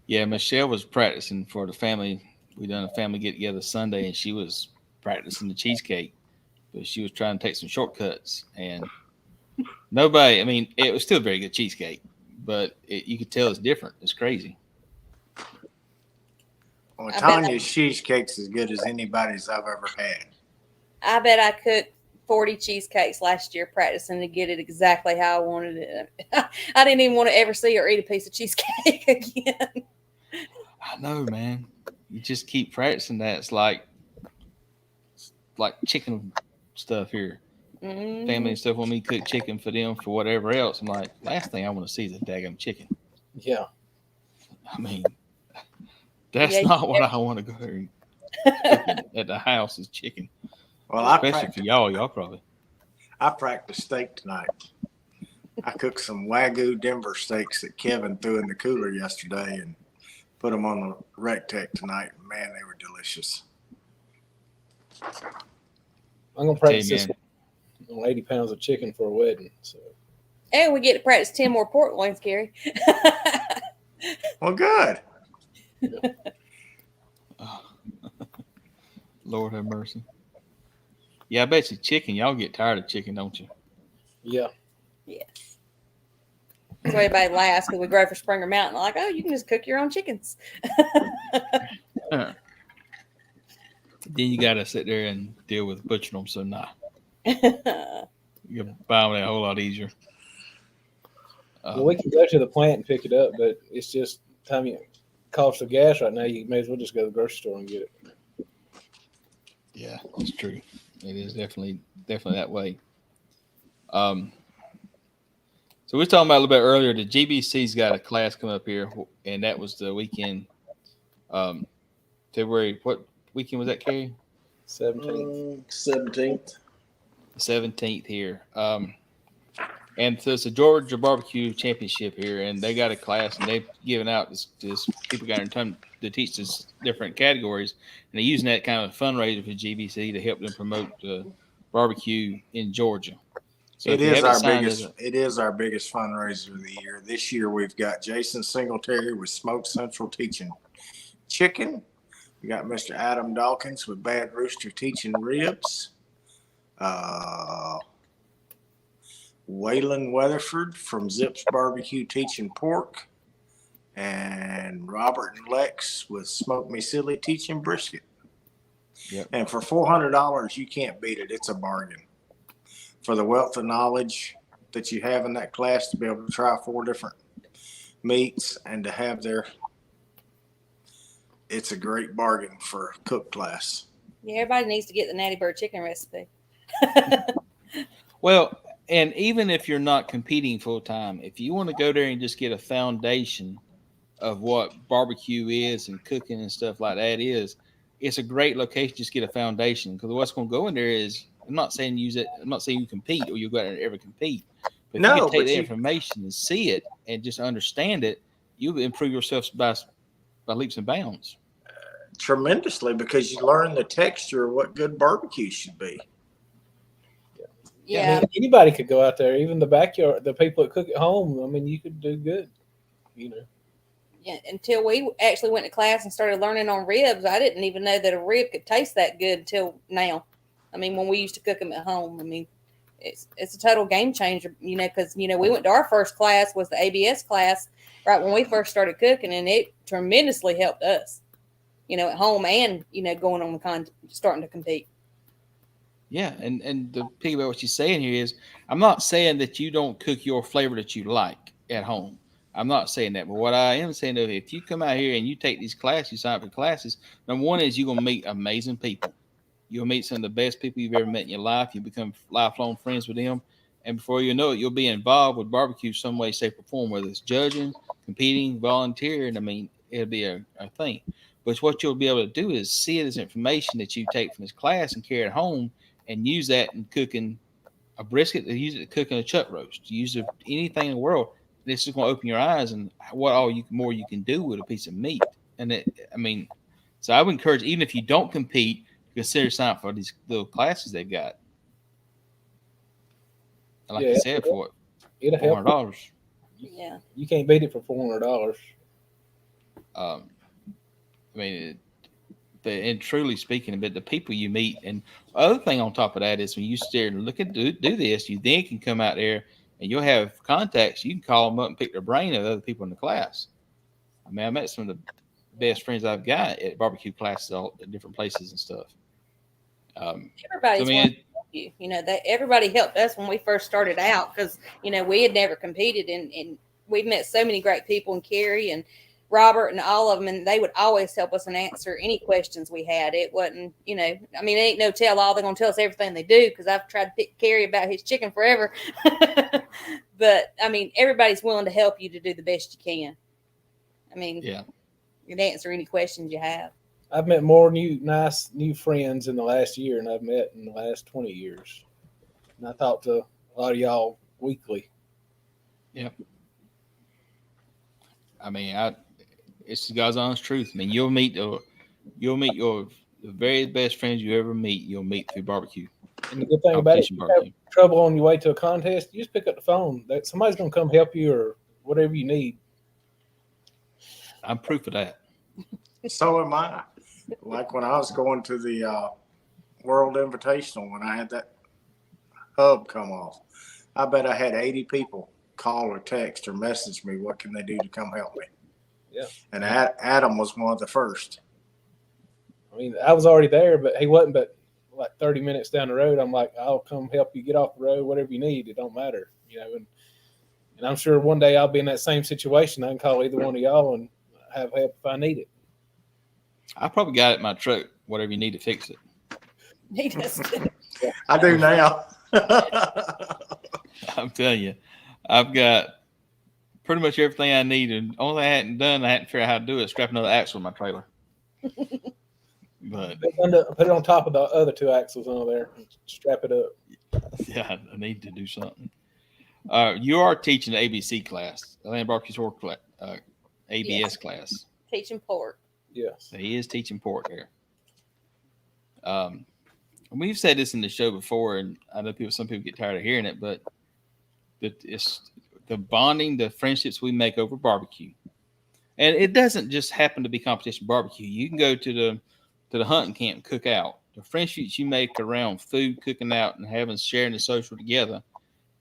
Yeah, Michelle was practicing for the family. We done a family get-together Sunday, and she was practicing the cheesecake. But she was trying to take some shortcuts. And it was still a very good cheesecake. But you could tell it's different. It's crazy. Well, Tanya's cheesecake's as good as anybody's I've ever had. I bet I cooked 40 cheesecakes last year practicing to get it exactly how I wanted it. I didn't even want to ever see her eat a piece of cheesecake again. I know, man. You just keep practicing that. It's like chicken stuff here. Mm-hmm. Family and stuff want me to cook chicken for them for whatever else. I'm like, last thing I want to see is a daggum chicken. Yeah. I mean, that's not what I want to go there and cook at the house is chicken. Well, especially for y'all probably. I practiced steak tonight. I cooked some Wagyu Denver steaks that Kevin threw in the cooler yesterday and put them on the Recteq tonight. Man, they were delicious. I'm going to practice this on 80 pounds of chicken for a wedding. So. And we get to practice 10 more pork loins, Gary. Well, good. Lord have mercy. Yeah, I bet you chicken. Y'all get tired of chicken, don't you? Yeah. Yes. So everybody laughs because we grow for Springer Mountain. Like, oh, you can just cook your own chickens. Then you got to sit there and deal with butchering them. So, nah. You can buy them a whole lot easier. Well, we can go to the plant and pick it up, but it's just time you cost of gas right now. You may as well just go to the grocery store and get it. Yeah, it's true. It is definitely that way. So we were talking about a little bit earlier. The GBC's got a class coming up here, and that was the weekend. February. What weekend was that, Carrie? 17th. 17th. The 17th here. And so it's a Georgia Barbecue Championship here, and they got a class, and they've given out this people got in time to teach this different categories, and they're using that kind of fundraiser for GBC to help them promote barbecue in Georgia. So it is our biggest fundraiser of the year. This year we've got Jason Singletary with Smoke Central teaching chicken. We got Mr. Adam Dawkins with Bad Rooster teaching ribs. Waylon Weatherford from Zips Barbecue teaching pork, and Robert and Lex with Smoke Me Silly teaching brisket. Yep. And for $400, you can't beat it. It's a bargain. For the wealth of knowledge that you have in that class, to be able to try 4 different meats and to have it's a great bargain for a cook class. Yeah, everybody needs to get the Natty Bird chicken recipe. Well, and even if you're not competing full time, if you want to go there and just get a foundation of what barbecue is and cooking and stuff like that is, it's a great location to just get a foundation, because what's going to go in there is, I'm not saying use it, I'm not saying you compete or you'll go out there and ever compete, but if you can take the information and see it and just understand it, you'll improve yourself by leaps and bounds. Tremendously, because you learn the texture of what good barbecue should be. Yeah. I mean, anybody could go out there, even the backyard, the people that cook at home. I mean, you could do good, you know. Yeah, until we actually went to class and started learning on ribs, I didn't even know that a rib could taste that good until now. I mean, when we used to cook them at home, I mean, it's a total game changer, you know, because, you know, we went to our first class was the ABS class right when we first started cooking, and it tremendously helped us, you know, at home and, you know, going on starting to compete. Yeah, and the thing about what she's saying here is, I'm not saying that you don't cook your flavor that you like at home. I'm not saying that, but what I am saying is, if you come out here and you take these classes, you sign up for classes, number one is you're going to meet amazing people. You'll meet some of the best people you've ever met in your life. You become lifelong friends with them. And before you know it, you'll be involved with barbecue some way, shape, or form, whether it's judging, competing, volunteering. I mean, it'll be a thing. But what you'll be able to do is see it as information that you take from this class and carry it home and use that in cooking a brisket, use it to cooking a chuck roast, use it anything in the world. This is going to open your eyes and what all more you can do with a piece of meat. And so I would encourage, even if you don't compete, consider signing up for these little classes they've got. And like you said, for it'll help. $400. Yeah, you can't beat it for $400. I mean, and truly speaking, but the people you meet, and the other thing on top of that is when you sit there and look at do this, you then can come out there and you'll have contacts. You can call them up and pick their brain of other people in the class. I mean, I met some of the best friends I've got at barbecue classes all at different places and stuff. everybody's wanting to help you. You know, that everybody helped us when we first started out, because, you know, we had never competed, and we've met so many great people, and Carrie and Robert and all of them, and they would always help us and answer any questions we had. It wasn't, you know, I mean, it ain't no tell all. They're going to tell us everything they do, because I've tried to pick Carrie about his chicken forever. But, I mean, everybody's willing to help you to do the best you can. I mean, yeah, you can answer any questions you have. I've met more nice new friends in the last year than I've met in the last 20 years. And I talk to a lot of y'all weekly. Yeah. I mean, it's the God's honest truth. I mean, you'll meet the very best friends you ever meet. You'll meet through barbecue. And the good thing about it, if you have trouble on your way to a contest, you just pick up the phone. Somebody's going to come help you or whatever you need. I'm proof of that. So am I. Like when I was going to the World Invitational, when I had that hub come off, I bet I had 80 people call or text or message me, what can they do to come help me? Yeah. And Adam was one of the first. I mean, I was already there, but he wasn't but like 30 minutes down the road. I'm like, I'll come help you get off the road, whatever you need. It don't matter, you know. And I'm sure one day I'll be in that same situation. I can call either one of y'all and have help if I need it. I probably got it in my truck, whatever you need to fix it. He does. I do now. I'm telling you, I've got pretty much everything I need. And only thing I hadn't done, I hadn't figured out how to do it, strap another axle in my trailer. But put it on top of the other 2 axles on there and strap it up. Yeah, I need to do something. You are teaching the ABC class, the Land Barbecue Sport ABS class. Teaching pork. Yes. He is teaching pork there. We've said this in the show before, and I know some people get tired of hearing it, but it's the bonding, the friendships we make over barbecue. And it doesn't just happen to be competition barbecue. You can go to the hunting camp and cook out. The friendships you make around food, cooking out, and sharing the social together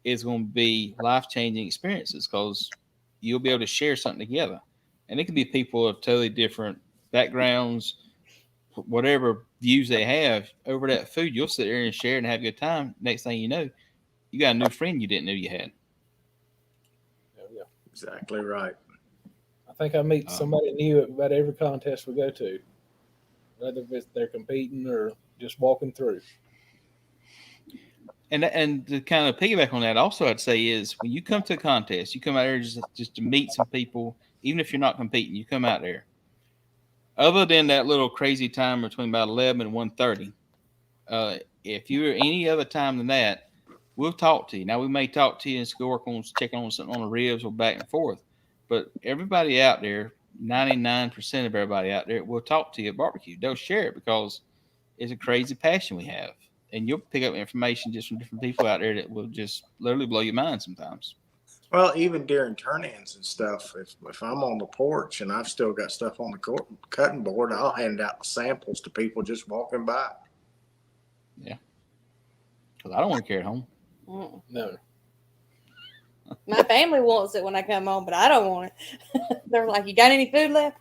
is going to be life-changing experiences because you'll be able to share something together. And it can be people of totally different backgrounds, whatever views they have over that food. You'll sit there and share and have a good time. Next thing you know, you got a new friend you didn't know you had. Yeah. Exactly right. I think I meet somebody new at about every contest we go to, whether they're competing or just walking through. And to kind of piggyback on that, also I'd say is when you come to a contest, you come out there just to meet some people, even if you're not competing, you come out there. Other than that little crazy time between about 11 and 1:30, if you're any other time than that, we'll talk to you. Now we may talk to you and work on checking on something on the ribs or back and forth, but everybody out there, 99% of everybody out there, will talk to you at barbecue. They'll share it because it's a crazy passion we have. And you'll pick up information just from different people out there that will just literally blow your mind sometimes. Well, even during turn-ins and stuff, if I'm on the porch and I've still got stuff on the cutting board, I'll hand out samples to people just walking by. Yeah. Because I don't want to carry it home. No. My family wants it when I come home, but I don't want it. They're like, "You got any food left?"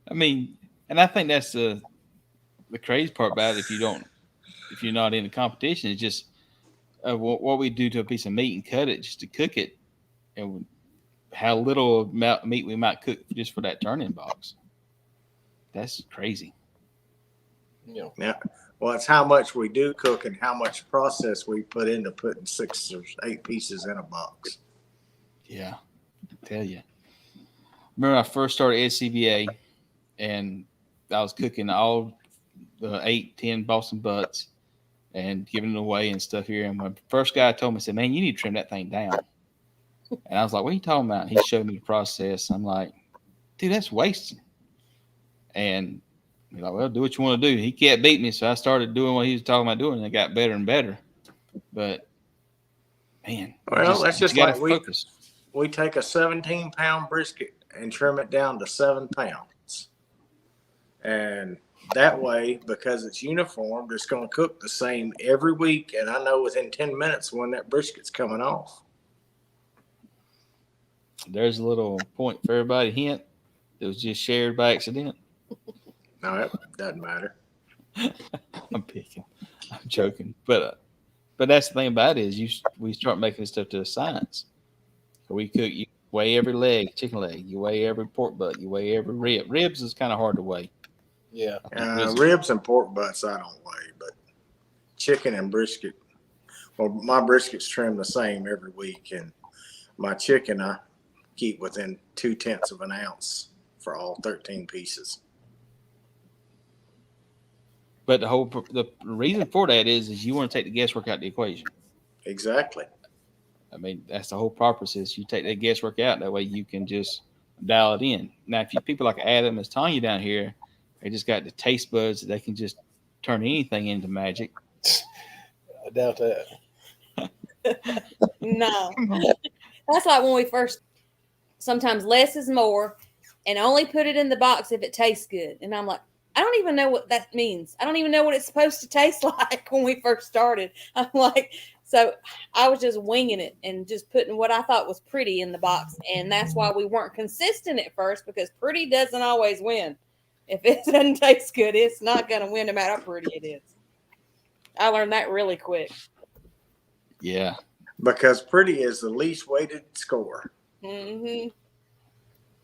I mean, and I think that's the crazy part about it. If you're not in the competition, it's just what we do to a piece of meat and cut it just to cook it, and how little amount of meat we might cook just for that turn-in box. That's crazy. Yeah. Well, it's how much we do cook and how much process we put into putting 6 or 8 pieces in a box. Yeah, I tell you. Remember, I first started SCBA, and I was cooking all the 8, 10 Boston butts and giving it away and stuff here. And my first guy told me, said, "Man, you need to trim that thing down." And I was like, "What are you talking about?" And he showed me the process. I'm like, "Dude, that's wasting." And he's like, "Well, do what you want to do." He kept beating me, so I started doing what he was talking about doing, and it got better and better. But man, well, that's just like focus. We take a 17-pound brisket and trim it down to 7 pounds. And that way, because it's uniformed, it's going to cook the same every week. And I know within 10 minutes when that brisket's coming off. There's a little point for everybody. Hint that was just shared by accident. No, that doesn't matter. I'm picking. I'm joking. But that's the thing about it is we start making this stuff to a science. So we cook, you weigh every leg, chicken leg. You weigh every pork butt. You weigh every rib. Ribs is kind of hard to weigh. Yeah. Ribs and pork butts I don't weigh, but chicken and brisket. Well, my brisket's trimmed the same every week, and my chicken I keep within 0.2 of an ounce for all 13 pieces. But the reason for that is you want to take the guesswork out of the equation. Exactly. I mean, that's the whole purpose is you take that guesswork out. That way you can just dial it in. Now, if you people like Adam and Tanya down here, they just got the taste buds that they can just turn anything into magic. I doubt that. No. That's like when we first, sometimes less is more, and only put it in the box if it tastes good. And I'm like, I don't even know what that means. I don't even know what it's supposed to taste like when we first started. I'm like, so I was just winging it and just putting what I thought was pretty in the box. And that's why we weren't consistent at first, because pretty doesn't always win. If it doesn't taste good, it's not going to win no matter how pretty it is. I learned that really quick. Yeah. Because pretty is the least weighted score. Mm-hmm.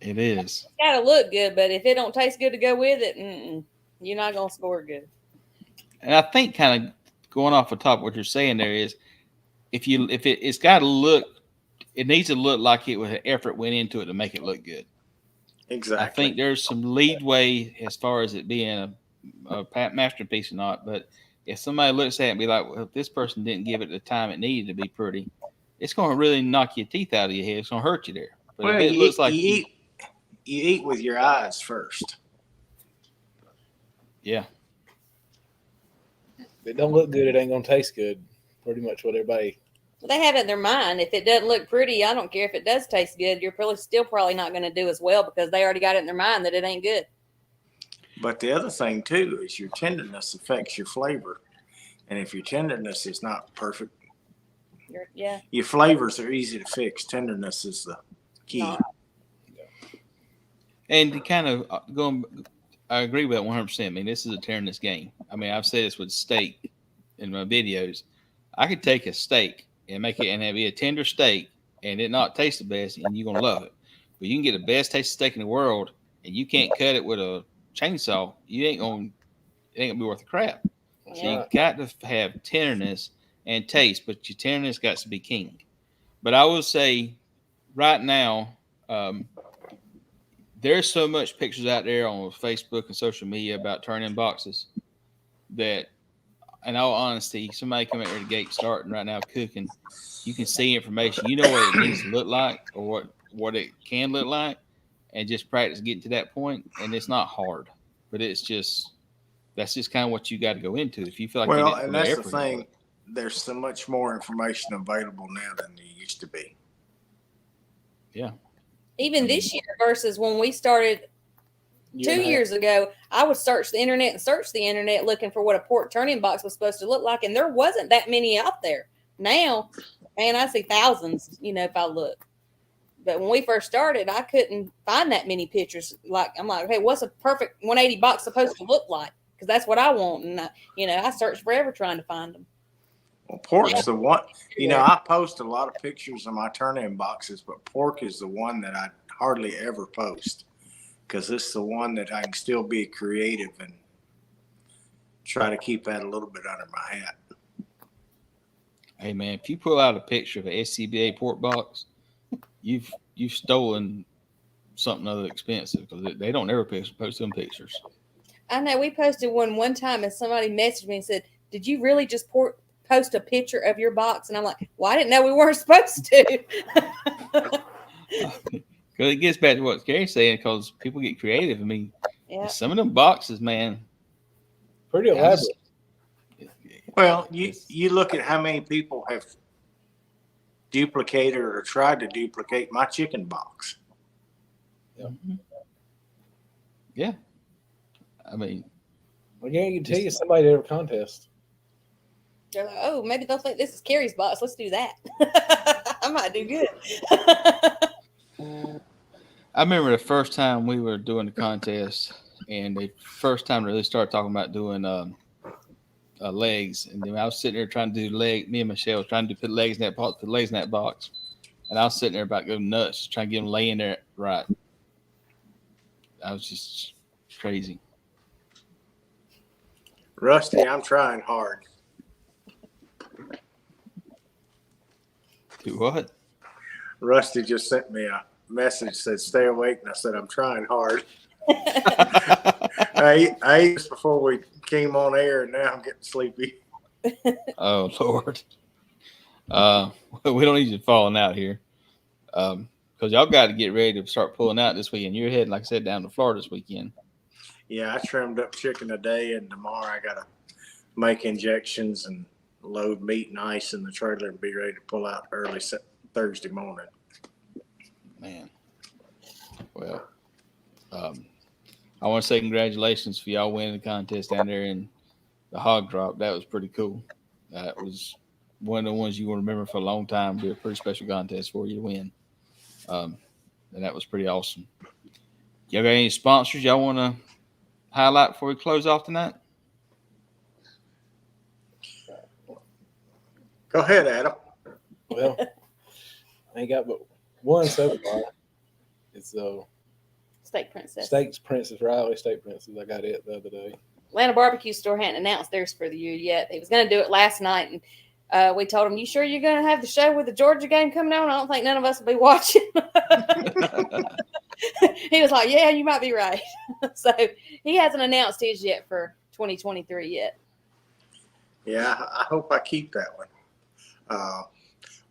It is. It's got to look good, but if it don't taste good to go with it, you're not going to score good. And I think kind of going off the top of what you're saying there is it's got to look, it needs to look like it was an effort went into it to make it look good. Exactly. I think there's some leadway as far as it being a masterpiece or not. But if somebody looks at it and be like, well, if this person didn't give it the time it needed to be pretty, it's going to really knock your teeth out of your head. It's going to hurt you there. But well, if it looks like you eat with your eyes first. Yeah. If it don't look good, it ain't going to taste good. Pretty much what everybody. Well, they have it in their mind. If it doesn't look pretty, I don't care if it does taste good. You're probably not going to do as well because they already got it in their mind that it ain't good. But the other thing too is your tenderness affects your flavor. And if your tenderness is not perfect, Yeah. your flavors are easy to fix. Tenderness is the key. No. And to kind of I agree with that 100%. I mean, this is a tenderness game. I mean, I've said this with steak in my videos. I could take a steak and make it and have it a tender steak and it not taste the best, and you're gonna love it. But you can get the best tasting steak in the world, and you can't cut it with a chainsaw. It ain't gonna be worth the crap. So you got to have tenderness and taste, but your tenderness got to be king. But I will say, right now, there's so much pictures out there on Facebook and social media about turn-in boxes that, in all honesty, somebody coming at the gate starting right now cooking, you can see information. You know what it needs to look like or what it can look like, and just practice getting to that point. And it's not hard, but that's just kind of what you got to go into. If you feel like Well, you and that's the thing. There's so much more information available now than there used to be. Yeah. Even this year versus when we started 2 years ago, I would search the internet looking for what a pork turn-in box was supposed to look like, and there wasn't that many out there. Now, man, I see thousands, if I look. But when we first started, I couldn't find that many pictures. I'm like, hey, what's a perfect 180 box supposed to look like? Because that's what I want. And, I searched forever trying to find them. Well, pork's the one, I post a lot of pictures of my turn-in boxes, but pork is the one that I hardly ever post because it's the one that I can still be creative and try to keep that a little bit under my hat. Hey, man, if you pull out a picture of an SCBA pork box, you've stolen something other expensive because they don't ever post them pictures. I know we posted one time and somebody messaged me and said, did you really just post a picture of your box? And I'm like, well, I didn't know we weren't supposed to. Because it gets back to what Gary's saying, because people get creative. I mean, some of them boxes, man, pretty elaborate. Well, you look at how many people have duplicated or tried to duplicate my chicken box. Yeah. I mean, I guarantee you somebody did a contest. They're like, oh, maybe they'll think this is Carrie's box. Let's do that. I might do good. I remember the first time we were doing the contest, and the first time they really started talking about doing legs. And then I was sitting there trying to do me and Michelle was trying to put legs in that box, and I was sitting there about going nuts, trying to get them laying there right. I was just crazy. Rusty, I'm trying hard. Do what? Rusty just sent me a message, said stay awake, and I said I'm trying hard. I ate this before we came on air, and now I'm getting sleepy. Oh Lord. We don't need you falling out here. Because y'all got to get ready to start pulling out this weekend. You're heading, like I said, down to Florida this weekend. Yeah, I trimmed up chicken today, and tomorrow I got to make injections and load meat and ice in the trailer and be ready to pull out early Thursday morning. Man. Well, I want to say congratulations for y'all winning the contest down there in the Hog Drop. That was pretty cool. That was one of the ones you will remember for a long time. Be a pretty special contest for you to win. And that was pretty awesome. Y'all got any sponsors y'all want to highlight before we close off tonight? Go ahead, Adam. Well, I ain't got but one so far. It's Steak Princess. Steak Princess, Riley Steak Princess. I got it the other day. Atlanta Barbecue Store hadn't announced theirs for the year yet. He was going to do it last night, and we told him, "You sure you're going to have the show with the Georgia game coming on? I don't think none of us will be watching." He was like, "Yeah, you might be right." So he hasn't announced his yet for 2023 yet. Yeah, I hope I keep that one.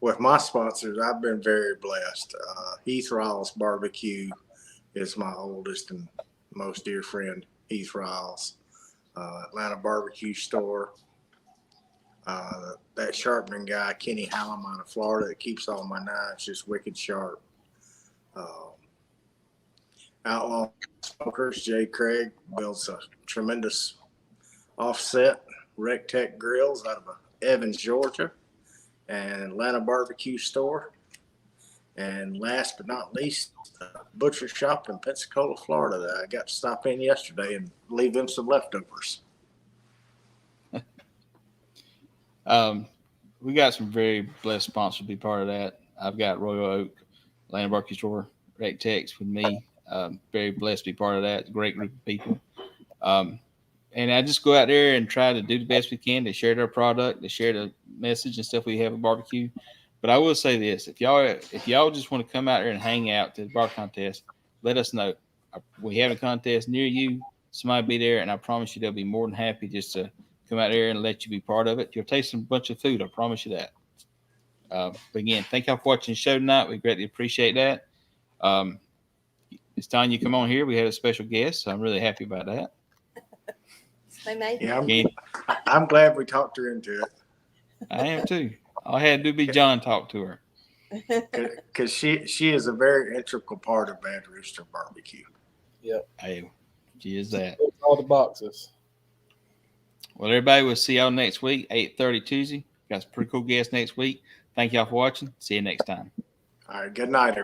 With my sponsors, I've been very blessed. Heath Riles Barbecue is my oldest and most dear friend, Heath Riles. Atlanta Barbecue Store. That sharpening guy, Kenny Hallam out of Florida, that keeps all my knives just wicked sharp. Outlaw Smokers, Jay Craig builds a tremendous offset Recteq Grills out of Evans, Georgia, and Atlanta Barbecue Store. And last but not least, Butcher Shop in Pensacola, Florida, that I got to stop in yesterday and leave them some leftovers. We got some very blessed sponsors to be part of that. I've got Royal Oak, Atlanta Barbecue Store, Recteq with me. Very blessed to be part of that. It's a great group of people. And I just go out there and try to do the best we can to share their product, to share the message and stuff we have at barbecue. But I will say this: if y'all just want to come out there and hang out to the bar contest, let us know. We have a contest near you. Somebody be there, and I promise you they'll be more than happy just to come out there and let you be part of it. You'll taste a bunch of food. I promise you that. But again, thank y'all for watching the show tonight. We greatly appreciate that. It's time you come on here. We had a special guest, so I'm really happy about that. Yeah, I'm glad we talked her into it. I am too. All I had to do be John talk to her. Because she is a very integral part of Bad Rooster Barbecue. Yep. Hey, she is that. All the boxes. Well, everybody, we'll see y'all next week, 8:30 Tuesday. Got some pretty cool guests next week. Thank y'all for watching. See you next time. All right. Good night, everybody.